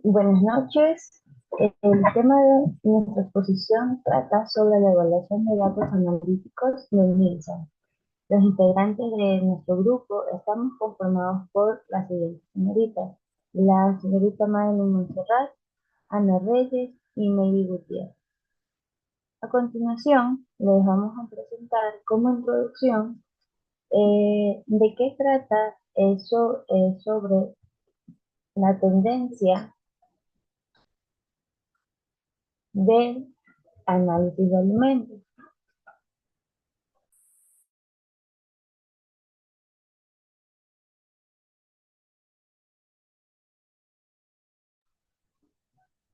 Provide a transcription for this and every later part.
Buenas noches. El tema de nuestra exposición trata sobre la evaluación de datos analíticos de Nielsen. Los integrantes de nuestro grupo estamos conformados por las siguientes señoritas: la señorita Madeline Montserrat, Ana Reyes y Mayri Gutiérrez. A continuación, les vamos a presentar como introducción de qué trata eso sobre la tendencia de análisis de alimentos.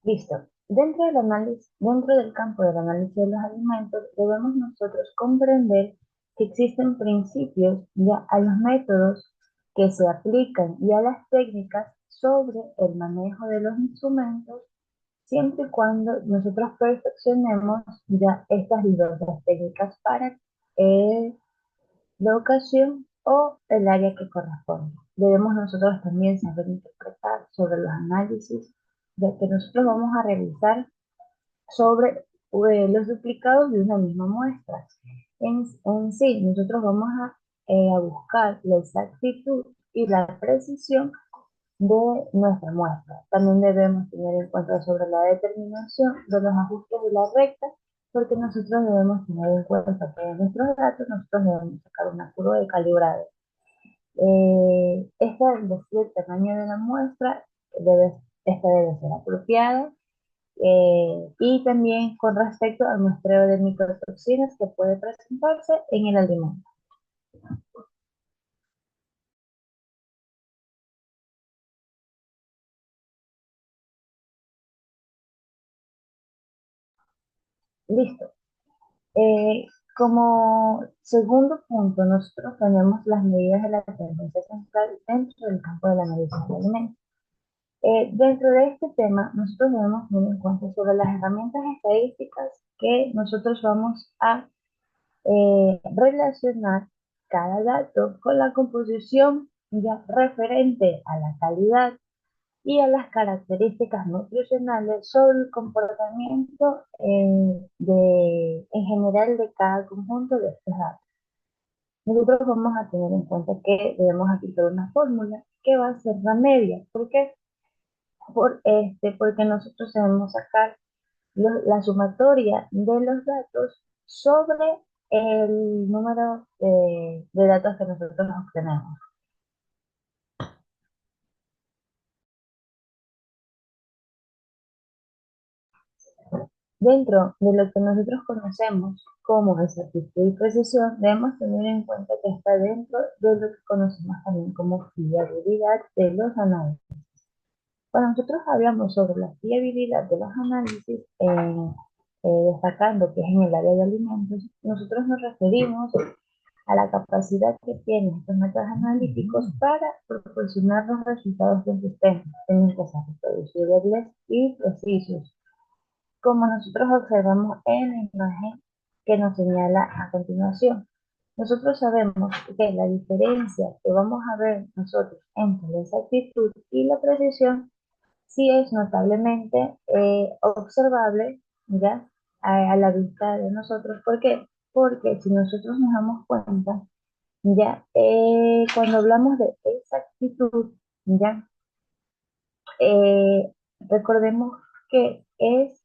Listo. Dentro del campo del análisis de los alimentos, debemos nosotros comprender que existen principios ya a los métodos que se aplican y a las técnicas sobre el manejo de los instrumentos, siempre y cuando nosotros perfeccionemos ya estas diversas técnicas para eh, la ocasión o el área que corresponde. Debemos nosotros también saber interpretar sobre los análisis de que nosotros vamos a realizar sobre los duplicados de una misma muestra. En sí, nosotros vamos a buscar la exactitud y la precisión de nuestra muestra. También debemos tener en cuenta sobre la determinación de los ajustes de la recta, porque nosotros debemos tener en cuenta que de nuestros datos nosotros debemos sacar una curva de calibrado. Esta, es decir, el tamaño de la muestra, esta debe ser apropiada, y también con respecto al muestreo de microtoxinas que puede presentarse en el alimento. Listo. Eh, Como segundo punto, nosotros tenemos las medidas de la tendencia central dentro del campo del análisis de alimentos. Dentro de este tema, nosotros debemos tener en cuenta sobre las herramientas estadísticas que nosotros vamos a relacionar cada dato con la composición ya referente a la calidad y a las características nutricionales sobre el comportamiento en general de cada conjunto de estos datos. Nosotros vamos a tener en cuenta que debemos aplicar una fórmula que va a ser la media. ¿Por qué? Porque nosotros debemos sacar la sumatoria de los datos sobre el número de datos que nosotros obtenemos. Dentro de lo que nosotros conocemos como exactitud y precisión, debemos tener en cuenta que está dentro de lo que conocemos también como fiabilidad de los análisis. Cuando nosotros hablamos sobre la fiabilidad de los análisis, destacando que es en el área de alimentos, nosotros nos referimos a la capacidad que tienen estos métodos analíticos para proporcionar los resultados del sistema. Tienen que ser reproducibles y precisos, como nosotros observamos en la imagen que nos señala a continuación. Nosotros sabemos que la diferencia que vamos a ver nosotros entre la exactitud y la precisión sí es notablemente observable ya a la vista de nosotros. ¿Por qué? Porque si nosotros nos damos cuenta, ya cuando hablamos de exactitud, ya eh, recordemos que es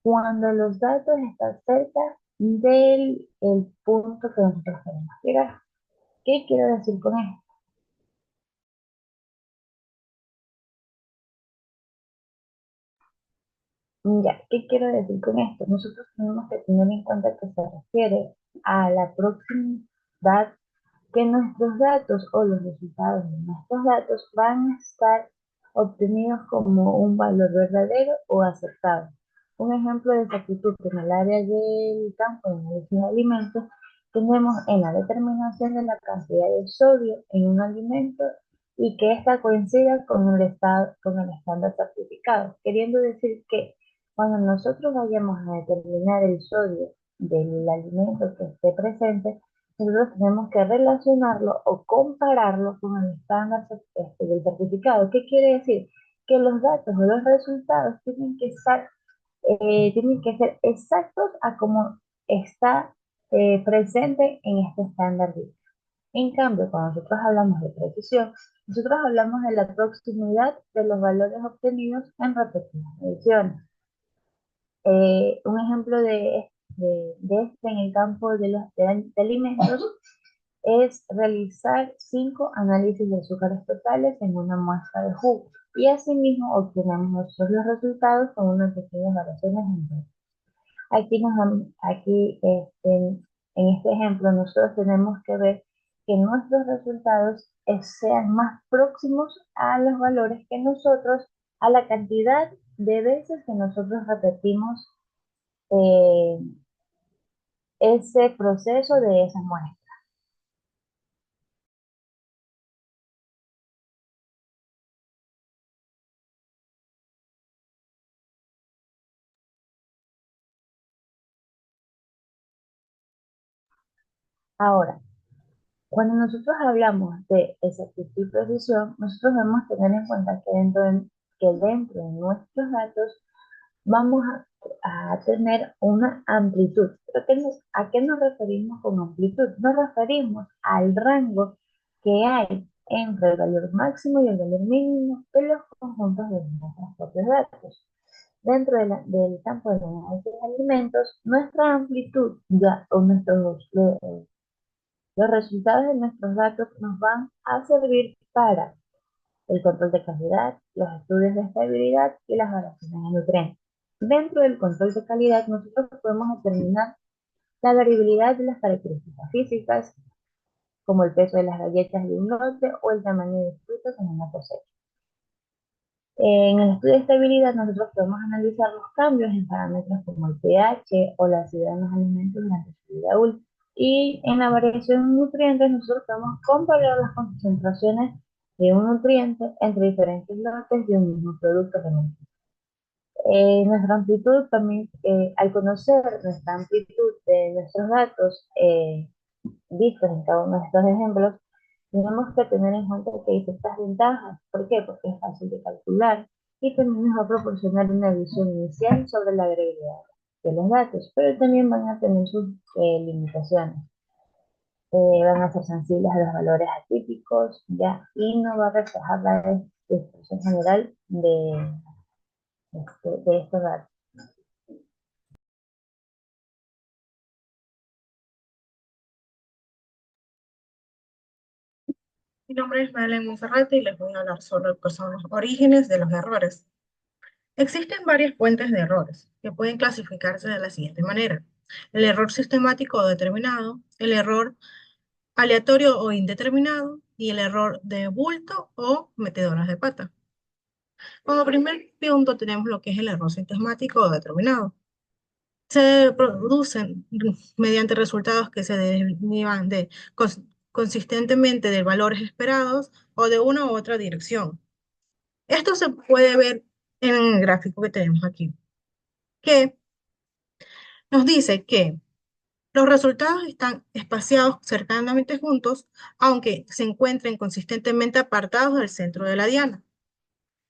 cuando los datos están cerca del el punto que nosotros queremos llegar. ¿Qué quiero decir con esto? Ya, ¿qué quiero decir con esto? Nosotros tenemos que tener en cuenta que se refiere a la proximidad que nuestros datos o los resultados de nuestros datos van a estar obtenidos como un valor verdadero o acertado. Un ejemplo de exactitud en el área del campo de análisis de alimentos tenemos en la determinación de la cantidad de sodio en un alimento y que ésta coincida con el estándar certificado, queriendo decir que cuando nosotros vayamos a determinar el sodio del alimento que esté presente, nosotros tenemos que relacionarlo o compararlo con el estándar del certificado. ¿Qué quiere decir? que los datos o los resultados tienen que ser exactos a como está presente en este estándar GRID. En cambio, cuando nosotros hablamos de precisión, nosotros hablamos de la proximidad de los valores obtenidos en repetidas mediciones. Un ejemplo de este en el campo de alimentos es realizar 5 análisis de azúcares totales en una muestra de jugo y asimismo obtenemos nosotros los resultados con unas pequeñas variaciones en dos. En este ejemplo nosotros tenemos que ver que nuestros resultados sean más próximos a los valores que nosotros, a la cantidad de veces que nosotros repetimos eh, ese proceso de esa muestra. Ahora, cuando nosotros hablamos de exactitud y precisión, nosotros debemos tener en cuenta que dentro de nuestros datos vamos a tener una amplitud. ¿Pero a qué nos referimos con amplitud? Nos referimos al rango que hay entre el valor máximo y el valor mínimo de los conjuntos de nuestros propios datos. Dentro del campo de análisis de alimentos, nuestra amplitud ya, o los resultados de nuestros datos nos van a servir para el control de calidad, los estudios de estabilidad y las variaciones de nutrientes. Dentro del control de calidad, nosotros podemos determinar la variabilidad de las características físicas, como el peso de las galletas de un lote o el tamaño de frutos en una cosecha. En el estudio de estabilidad, nosotros podemos analizar los cambios en parámetros como el pH o la acidez de los alimentos durante su vida útil. Y en la variación de nutrientes, nosotros podemos comparar las concentraciones de un nutriente entre diferentes lotes de un mismo producto alimentar. Nuestra amplitud también, al conocer nuestra amplitud de nuestros datos vistos en cada uno de estos ejemplos, tenemos que tener en cuenta que hay ciertas ventajas. ¿Por qué? Porque es fácil de calcular y también nos va a proporcionar una visión inicial sobre la variabilidad de los datos, pero también van a tener sus limitaciones. Van a ser sensibles a los valores atípicos, ya, y no va a reflejar la distribución general de estos datos. Mi nombre es Madeleine Monserrate y les voy a hablar sobre lo que son los orígenes de los errores. Existen varias fuentes de errores que pueden clasificarse de la siguiente manera. El error sistemático o determinado, el error aleatorio o indeterminado y el error de bulto o metedoras de pata. Como primer punto tenemos lo que es el error sistemático o determinado. Se producen mediante resultados que se derivan consistentemente de valores esperados o de una u otra dirección. Esto se puede ver en el gráfico que tenemos aquí, que nos dice que los resultados están espaciados cercanamente juntos, aunque se encuentren consistentemente apartados del centro de la diana.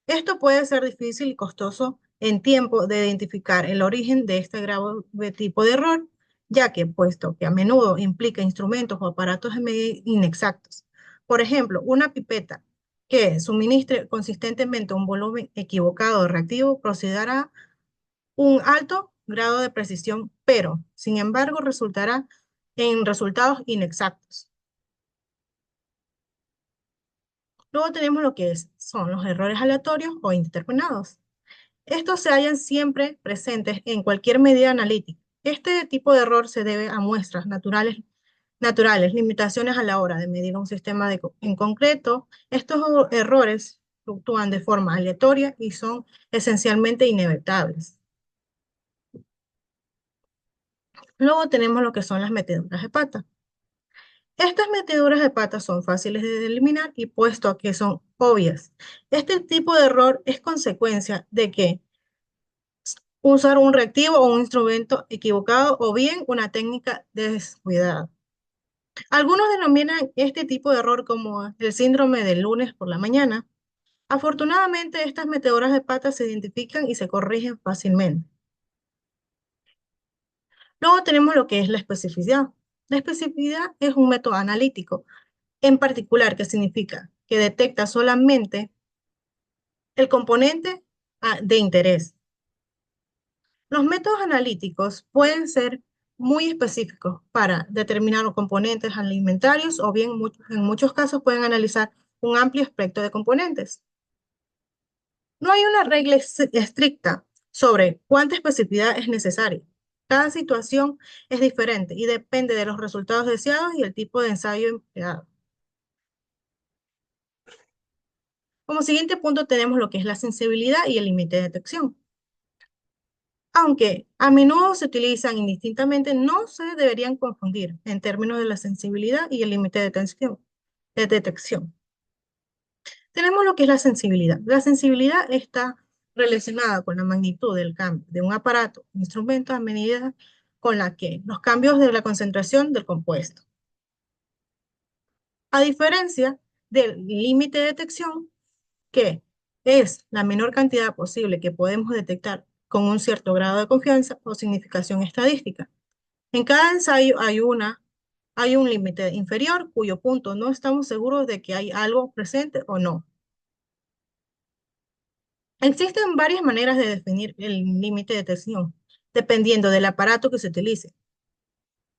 Esto puede ser difícil y costoso en tiempo de identificar el origen de este grave tipo de error, ya que, puesto que a menudo implica instrumentos o aparatos de medida inexactos. Por ejemplo, una pipeta que suministre consistentemente un volumen equivocado de reactivo procederá un alto grado de precisión, pero, sin embargo, resultará en resultados inexactos. Luego tenemos lo que son los errores aleatorios o indeterminados. Estos se hallan siempre presentes en cualquier medida analítica. Este tipo de error se debe a muestras naturales, limitaciones a la hora de medir un sistema en concreto. Estos errores fluctúan de forma aleatoria y son esencialmente inevitables. Luego tenemos lo que son las meteduras de pata. Estas meteduras de pata son fáciles de eliminar y puesto a que son obvias. Este tipo de error es consecuencia de que usar un reactivo o un instrumento equivocado o bien una técnica descuidada. Algunos denominan este tipo de error como el síndrome del lunes por la mañana. Afortunadamente, estas metedoras de patas se identifican y se corrigen fácilmente. Luego tenemos lo que es la especificidad. La especificidad es un método analítico, en particular, que significa que detecta solamente el componente de interés. Los métodos analíticos pueden ser muy específicos para determinar los componentes alimentarios o bien en muchos casos pueden analizar un amplio espectro de componentes. No hay una regla estricta sobre cuánta especificidad es necesaria. Cada situación es diferente y depende de los resultados deseados y el tipo de ensayo empleado. Como siguiente punto tenemos lo que es la sensibilidad y el límite de detección. Aunque a menudo se utilizan indistintamente, no se deberían confundir en términos de la sensibilidad y el límite de detección. Tenemos lo que es la sensibilidad. La sensibilidad está relacionada con la magnitud del cambio de un aparato, un instrumento, a medida con la que los cambios de la concentración del compuesto. A diferencia del límite de detección, que es la menor cantidad posible que podemos detectar con un cierto grado de confianza o significación estadística. En cada ensayo hay un límite inferior cuyo punto no estamos seguros de que hay algo presente o no. Existen varias maneras de definir el límite de detección, dependiendo del aparato que se utilice.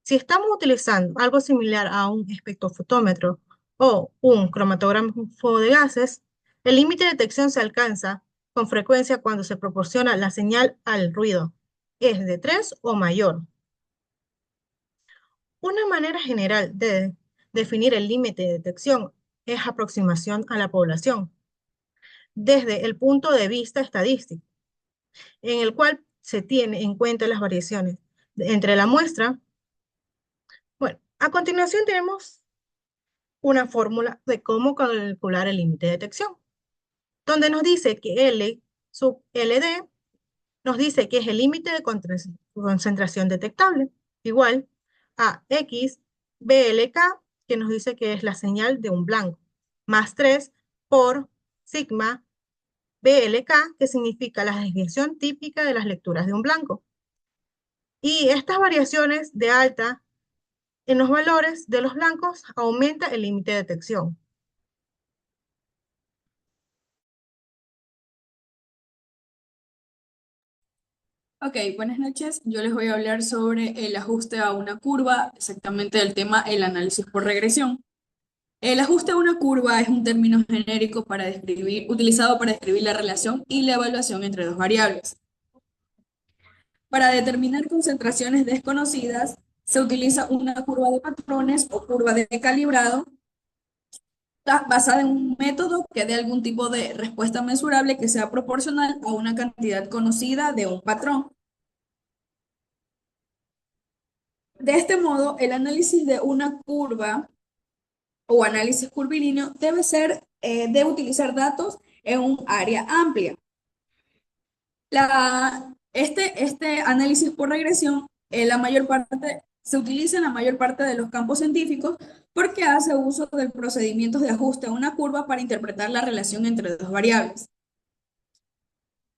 Si estamos utilizando algo similar a un espectrofotómetro o un cromatógrafo de gases, el límite de detección se alcanza con frecuencia cuando se proporciona la señal al ruido. Es de 3 o mayor. Una manera general de definir el límite de detección es aproximación a la población, desde el punto de vista estadístico, en el cual se tiene en cuenta las variaciones entre la muestra. Bueno, a continuación tenemos una fórmula de cómo calcular el límite de detección, donde nos dice que L sub LD nos dice que es el límite de concentración detectable, igual a X BLK, que nos dice que es la señal de un blanco, más 3 por sigma BLK, que significa la desviación típica de las lecturas de un blanco. Y estas variaciones de alta en los valores de los blancos aumenta el límite de detección. Ok, buenas noches. Yo les voy a hablar sobre el ajuste a una curva, exactamente del tema el análisis por regresión. El ajuste a una curva es un término genérico utilizado para describir la relación y la evaluación entre dos variables. Para determinar concentraciones desconocidas, se utiliza una curva de patrones o curva de calibrado basada en un método que dé algún tipo de respuesta mesurable que sea proporcional a una cantidad conocida de un patrón. De este modo, el análisis de una curva o análisis curvilíneo debe utilizar datos en un área amplia. Este análisis por regresión, se utiliza en la mayor parte de los campos científicos porque hace uso de procedimientos de ajuste a una curva para interpretar la relación entre dos variables.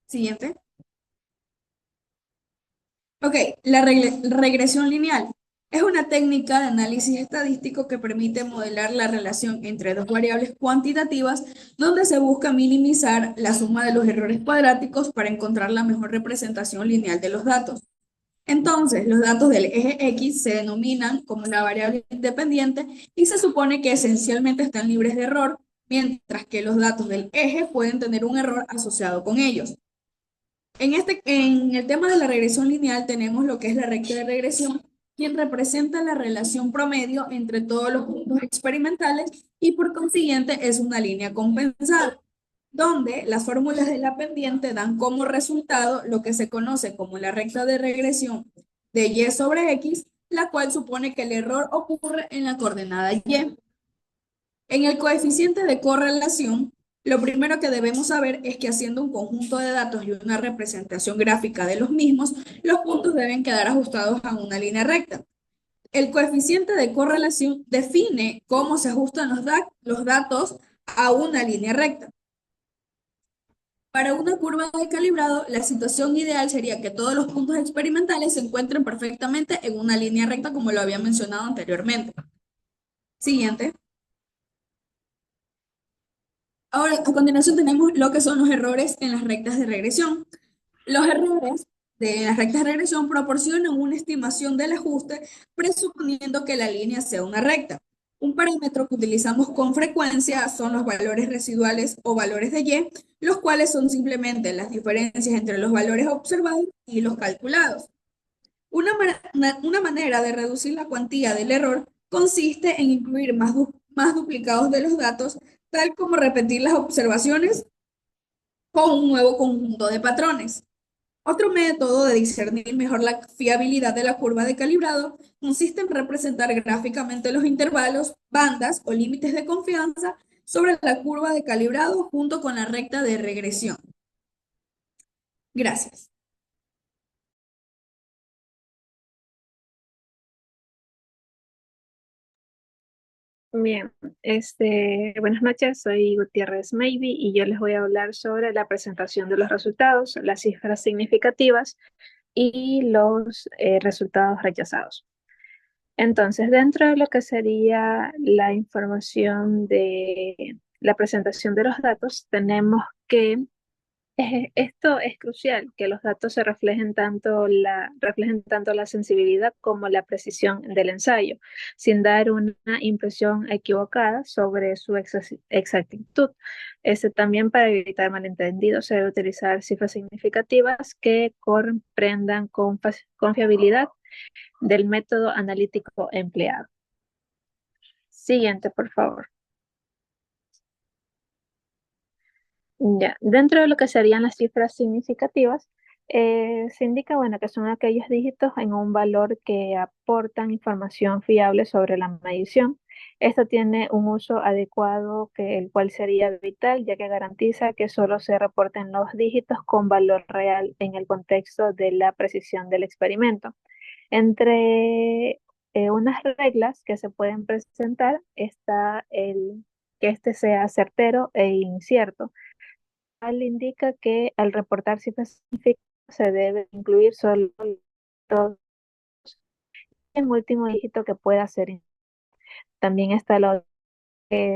Siguiente. Ok, la regresión lineal es una técnica de análisis estadístico que permite modelar la relación entre dos variables cuantitativas donde se busca minimizar la suma de los errores cuadráticos para encontrar la mejor representación lineal de los datos. Entonces, los datos del eje X se denominan como una variable independiente y se supone que esencialmente están libres de error, mientras que los datos del eje pueden tener un error asociado con ellos. En el tema de la regresión lineal tenemos lo que es la recta de regresión, quien representa la relación promedio entre todos los puntos experimentales y por consiguiente es una línea compensada, donde las fórmulas de la pendiente dan como resultado lo que se conoce como la recta de regresión de y sobre x, la cual supone que el error ocurre en la coordenada y. En el coeficiente de correlación, lo primero que debemos saber es que haciendo un conjunto de datos y una representación gráfica de los mismos, los puntos deben quedar ajustados a una línea recta. El coeficiente de correlación define cómo se ajustan los datos a una línea recta. Para una curva de calibrado, la situación ideal sería que todos los puntos experimentales se encuentren perfectamente en una línea recta, como lo había mencionado anteriormente. Siguiente. Ahora, a continuación tenemos lo que son los errores en las rectas de regresión. Los errores de las rectas de regresión proporcionan una estimación del ajuste presuponiendo que la línea sea una recta. Un parámetro que utilizamos con frecuencia son los valores residuales o valores de Y, los cuales son simplemente las diferencias entre los valores observados y los calculados. Una manera de reducir la cuantía del error consiste en incluir más duplicados de los datos, tal como repetir las observaciones con un nuevo conjunto de patrones. Otro método de discernir mejor la fiabilidad de la curva de calibrado consiste en representar gráficamente los intervalos, bandas o límites de confianza sobre la curva de calibrado junto con la recta de regresión. Gracias. Bien, buenas noches, soy Gutiérrez Maybe y yo les voy a hablar sobre la presentación de los resultados, las cifras significativas y los resultados rechazados. Entonces, dentro de lo que sería la información de la presentación de los datos, tenemos que esto es crucial, que los datos se reflejen tanto la sensibilidad como la precisión del ensayo, sin dar una impresión equivocada sobre su exactitud. También para evitar malentendidos se debe utilizar cifras significativas que comprendan con fiabilidad del método analítico empleado. Siguiente, por favor. Ya, dentro de lo que serían las cifras significativas, se indica, bueno, que son aquellos dígitos en un valor que aportan información fiable sobre la medición. Esto tiene un uso adecuado, el cual sería vital, ya que garantiza que solo se reporten los dígitos con valor real en el contexto de la precisión del experimento. Entre unas reglas que se pueden presentar está el que este sea certero e incierto indica que al reportar cifras significativas se debe incluir solo los en último dígito que pueda ser. También está los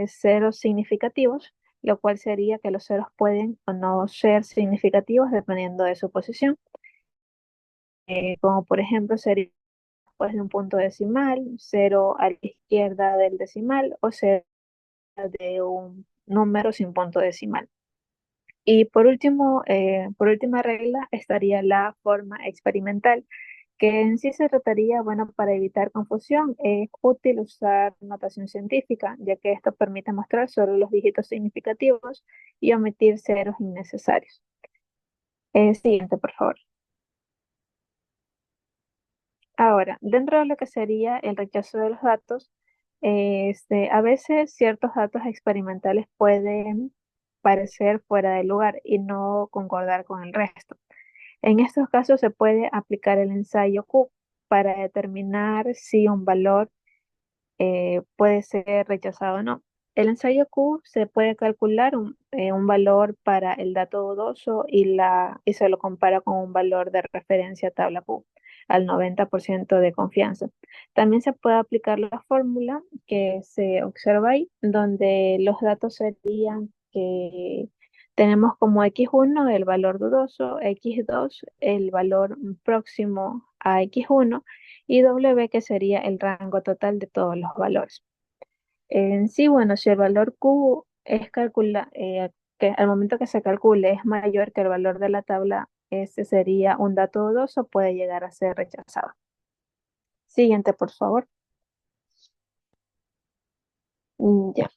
ceros significativos, lo cual sería que los ceros pueden o no ser significativos dependiendo de su posición. Como por ejemplo sería después de un punto decimal, cero a la izquierda del decimal o cero de un número sin punto decimal. Y por último, por última regla, estaría la forma experimental, que en sí se trataría, bueno, para evitar confusión, es útil usar notación científica, ya que esto permite mostrar solo los dígitos significativos y omitir ceros innecesarios. Siguiente, por favor. Ahora, dentro de lo que sería el rechazo de los datos, a veces ciertos datos experimentales pueden parecer fuera de lugar y no concordar con el resto. En estos casos se puede aplicar el ensayo Q para determinar si un valor puede ser rechazado o no. El ensayo Q se puede calcular un valor para el dato dudoso y se lo compara con un valor de referencia tabla Q al 90% de confianza. También se puede aplicar la fórmula que se observa ahí, donde los datos serían que tenemos como X1 el valor dudoso, X2 el valor próximo a X1 y W que sería el rango total de todos los valores. En sí, bueno, si el valor Q que al momento que se calcule es mayor que el valor de la tabla, este sería un dato dudoso, puede llegar a ser rechazado. Siguiente, por favor. Ya.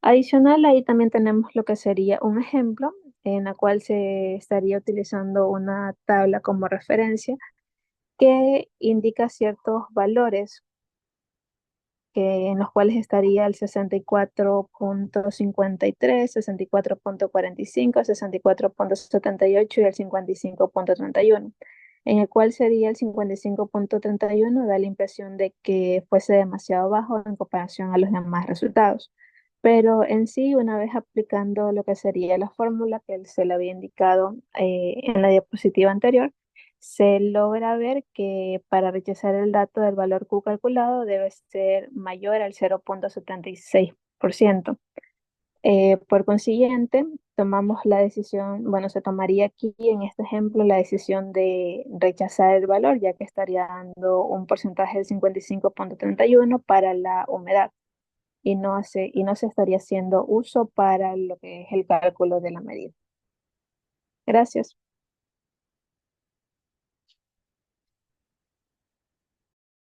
Adicional, ahí también tenemos lo que sería un ejemplo en la cual se estaría utilizando una tabla como referencia que indica ciertos valores en los cuales estaría el 64.53, 64.45, 64.78 y el 55.31, en el cual sería el 55.31, da la impresión de que fuese demasiado bajo en comparación a los demás resultados. Pero en sí, una vez aplicando lo que sería la fórmula que se le había indicado en la diapositiva anterior, se logra ver que para rechazar el dato del valor Q calculado debe ser mayor al 0,76%. Por consiguiente, tomamos la decisión, bueno, se tomaría aquí en este ejemplo la decisión de rechazar el valor, ya que estaría dando un porcentaje del 55,31 para la humedad y no se estaría haciendo uso para lo que es el cálculo de la medida. Gracias.